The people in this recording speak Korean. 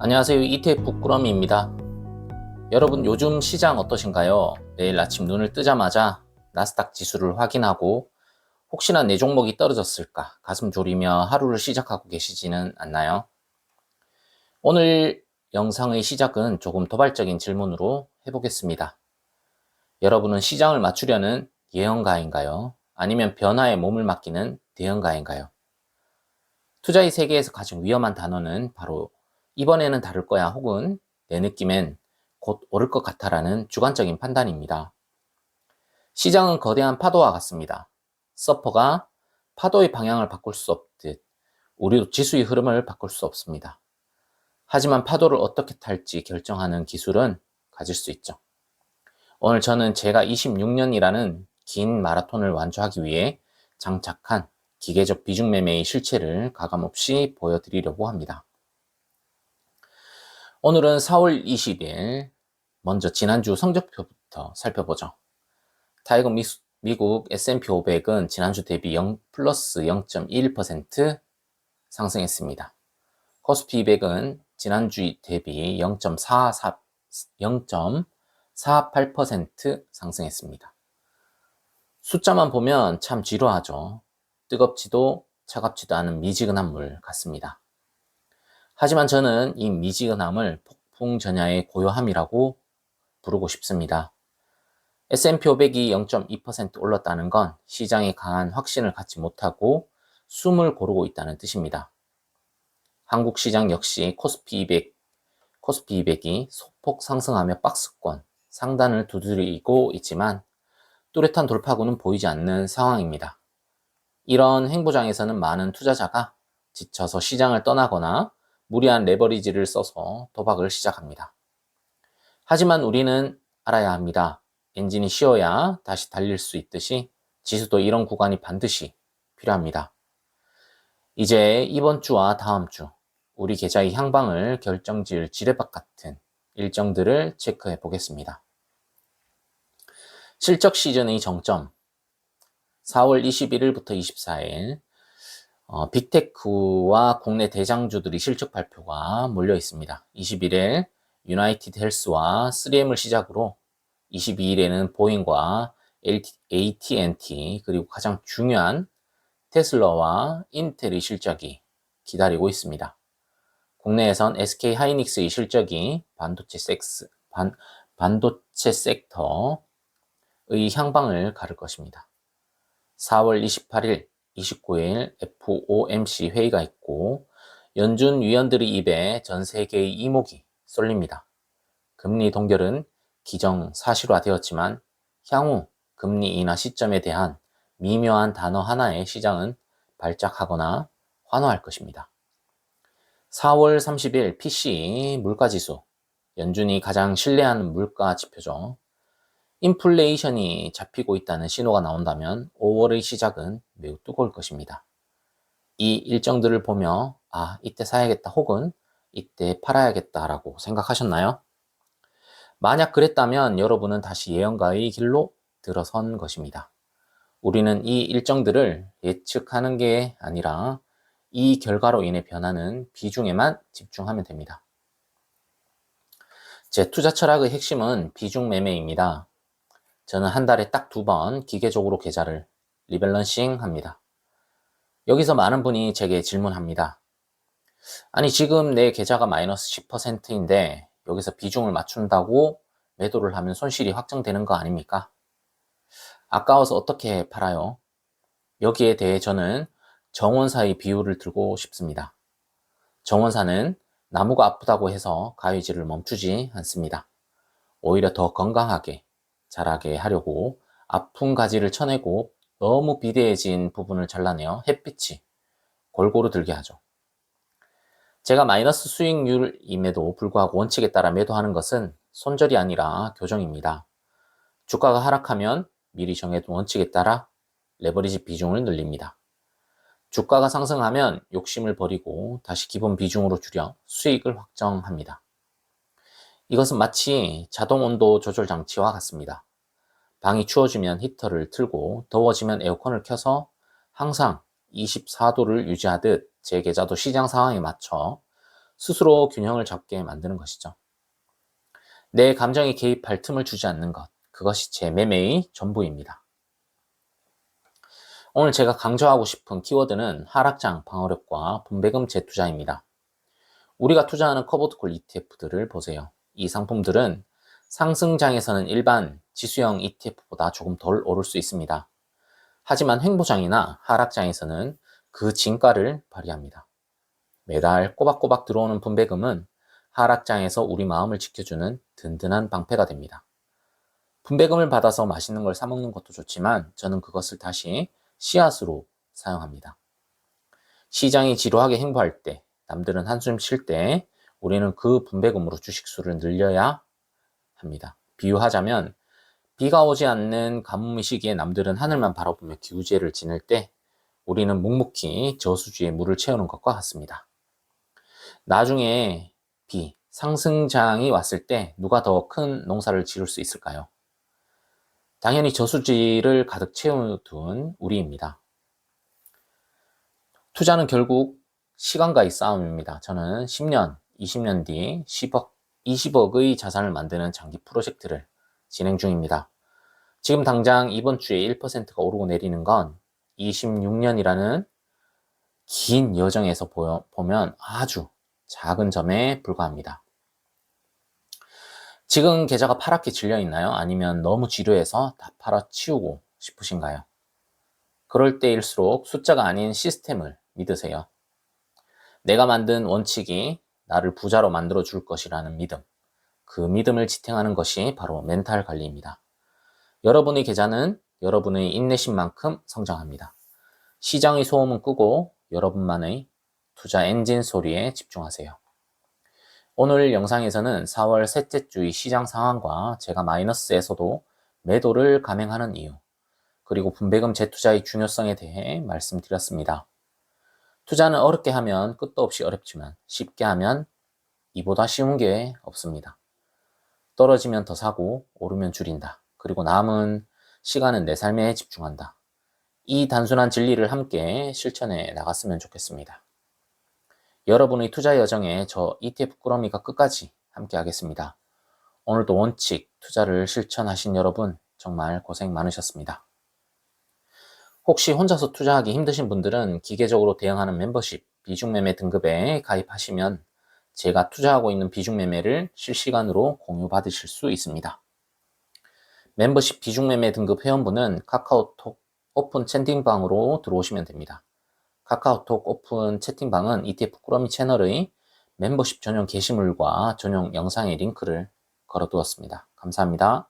안녕하세요. ETF 꾸러미입니다. 여러분 요즘 시장 어떠신가요? 내일 아침 눈을 뜨자마자 나스닥 지수를 확인하고 혹시나 내 종목이 떨어졌을까 가슴 졸이며 하루를 시작하고 계시지는 않나요? 오늘 영상의 시작은 조금 도발적인 질문으로 해보겠습니다. 여러분은 시장을 맞추려는 예언가인가요? 아니면 변화에 몸을 맡기는 대응가인가요? 투자의 세계에서 가장 위험한 단어는 바로 이번에는 다를 거야 혹은 내 느낌엔 곧 오를 것 같아라는 주관적인 판단입니다. 시장은 거대한 파도와 같습니다. 서퍼가 파도의 방향을 바꿀 수 없듯 우리도 지수의 흐름을 바꿀 수 없습니다. 하지만 파도를 어떻게 탈지 결정하는 기술은 가질 수 있죠. 오늘 저는 제가 26년이라는 긴 마라톤을 완주하기 위해 장착한 기계적 비중 매매의 실체를 가감없이 보여드리려고 합니다. 오늘은 4월 20일, 먼저 지난주 성적표부터 살펴보죠. 타이거 미국 S&P 500은 지난주 대비 플러스 0.21% 상승했습니다. 코스피 200은 지난주 대비 0.48% 상승했습니다. 숫자만 보면 참 지루하죠. 뜨겁지도 차갑지도 않은 미지근한 물 같습니다. 하지만 저는 이 미지근함을 폭풍전야의 고요함이라고 부르고 싶습니다. S&P 500이 0.2% 올랐다는 건 시장이 강한 확신을 갖지 못하고 숨을 고르고 있다는 뜻입니다. 한국 시장 역시 코스피 200이 소폭 상승하며 박스권 상단을 두드리고 있지만 뚜렷한 돌파구는 보이지 않는 상황입니다. 이런 행보장에서는 많은 투자자가 지쳐서 시장을 떠나거나 무리한 레버리지를 써서 도박을 시작합니다. 하지만 우리는 알아야 합니다. 엔진이 쉬어야 다시 달릴 수 있듯이 지수도 이런 구간이 반드시 필요합니다. 이제 이번 주와 다음 주 우리 계좌의 향방을 결정지을 지뢰밭 같은 일정들을 체크해 보겠습니다. 실적 시즌의 정점 4월 21일부터 24일 빅테크와 국내 대장주들이 실적 발표가 몰려 있습니다. 21일 유나이티드 헬스와 3M을 시작으로 22일에는 보잉과 AT&T 그리고 가장 중요한 테슬라와 인텔의 실적이 기다리고 있습니다. 국내에선 SK 하이닉스의 실적이 반도체 섹터의 향방을 가를 것입니다. 4월 28일, 29일 FOMC 회의가 있고 연준 위원들의 입에 전 세계의 이목이 쏠립니다. 금리 동결은 기정사실화되었지만 향후 금리 인하 시점에 대한 미묘한 단어 하나에 시장은 발작하거나 환호할 것입니다. 4월 30일 PCE 물가지수, 연준이 가장 신뢰하는 물가 지표죠. 인플레이션이 잡히고 있다는 신호가 나온다면 5월의 시작은 매우 뜨거울 것입니다. 이 일정들을 보며 이때 사야겠다 혹은 이때 팔아야겠다라고 생각하셨나요? 만약 그랬다면 여러분은 다시 예언가의 길로 들어선 것입니다. 우리는 이 일정들을 예측하는 게 아니라 이 결과로 인해 변하는 비중에만 집중하면 됩니다. 제 투자 철학의 핵심은 비중 매매입니다. 저는 한 달에 딱 2번 기계적으로 계좌를 리밸런싱 합니다. 여기서 많은 분이 제게 질문합니다. 아니 지금 내 계좌가 마이너스 10%인데 여기서 비중을 맞춘다고 매도를 하면 손실이 확정되는 거 아닙니까? 아까워서 어떻게 팔아요? 여기에 대해 저는 정원사의 비유를 들고 싶습니다. 정원사는 나무가 아프다고 해서 가위질을 멈추지 않습니다. 오히려 더 건강하게 자라게 하려고 아픈 가지를 쳐내고 너무 비대해진 부분을 잘라내어 햇빛이 골고루 들게 하죠. 제가 마이너스 수익률임에도 불구하고 원칙에 따라 매도하는 것은 손절이 아니라 교정입니다. 주가가 하락하면 미리 정해둔 원칙에 따라 레버리지 비중을 늘립니다. 주가가 상승하면 욕심을 버리고 다시 기본 비중으로 줄여 수익을 확정합니다. 이것은 마치 자동 온도 조절 장치와 같습니다. 방이 추워지면 히터를 틀고 더워지면 에어컨을 켜서 항상 24도를 유지하듯 제 계좌도 시장 상황에 맞춰 스스로 균형을 잡게 만드는 것이죠. 내 감정에 개입할 틈을 주지 않는 것, 그것이 제 매매의 전부입니다. 오늘 제가 강조하고 싶은 키워드는 하락장 방어력과 분배금 재투자입니다. 우리가 투자하는 커버드콜 ETF들을 보세요. 이 상품들은 상승장에서는 일반 지수형 ETF보다 조금 덜 오를 수 있습니다. 하지만 횡보장이나 하락장에서는 그 진가를 발휘합니다. 매달 꼬박꼬박 들어오는 분배금은 하락장에서 우리 마음을 지켜주는 든든한 방패가 됩니다. 분배금을 받아서 맛있는 걸 사 먹는 것도 좋지만 저는 그것을 다시 씨앗으로 사용합니다. 시장이 지루하게 횡보할 때, 남들은 한숨 쉴 때 우리는 그 분배금으로 주식수를 늘려야 합니다. 비유하자면 비가 오지 않는 가뭄의 시기에 남들은 하늘만 바라보며 기우제를 지낼 때 우리는 묵묵히 저수지에 물을 채우는 것과 같습니다. 나중에 상승장이 왔을 때 누가 더 큰 농사를 지을 수 있을까요? 당연히 저수지를 가득 채워둔 우리입니다. 투자는 결국 시간과의 싸움입니다. 저는 10년, 20년 뒤 10억, 20억의 자산을 만드는 장기 프로젝트를 진행 중입니다. 지금 당장 이번 주에 1%가 오르고 내리는 건 26년이라는 긴 여정에서 보면 아주 작은 점에 불과합니다. 지금 계좌가 파랗게 질려 있나요? 아니면 너무 지루해서 다 팔아치우고 싶으신가요? 그럴 때일수록 숫자가 아닌 시스템을 믿으세요. 내가 만든 원칙이 나를 부자로 만들어 줄 것이라는 믿음. 그 믿음을 지탱하는 것이 바로 멘탈 관리입니다. 여러분의 계좌는 여러분의 인내심만큼 성장합니다. 시장의 소음은 끄고 여러분만의 투자 엔진 소리에 집중하세요. 오늘 영상에서는 4월 셋째 주의 시장 상황과 제가 마이너스에서도 매도를 감행하는 이유, 그리고 분배금 재투자의 중요성에 대해 말씀드렸습니다. 투자는 어렵게 하면 끝도 없이 어렵지만 쉽게 하면 이보다 쉬운 게 없습니다. 떨어지면 더 사고 오르면 줄인다. 그리고 남은 시간은 내 삶에 집중한다. 이 단순한 진리를 함께 실천해 나갔으면 좋겠습니다. 여러분의 투자 여정에 저 ETF 꾸러미가 끝까지 함께 하겠습니다. 오늘도 원칙 투자를 실천하신 여러분 정말 고생 많으셨습니다. 혹시 혼자서 투자하기 힘드신 분들은 기계적으로 대응하는 멤버십 비중매매 등급에 가입하시면 제가 투자하고 있는 비중매매를 실시간으로 공유받으실 수 있습니다. 멤버십 비중매매 등급 회원분은 카카오톡 오픈 채팅방으로 들어오시면 됩니다. 카카오톡 오픈 채팅방은 ETF 꾸러미 채널의 멤버십 전용 게시물과 전용 영상의 링크를 걸어두었습니다. 감사합니다.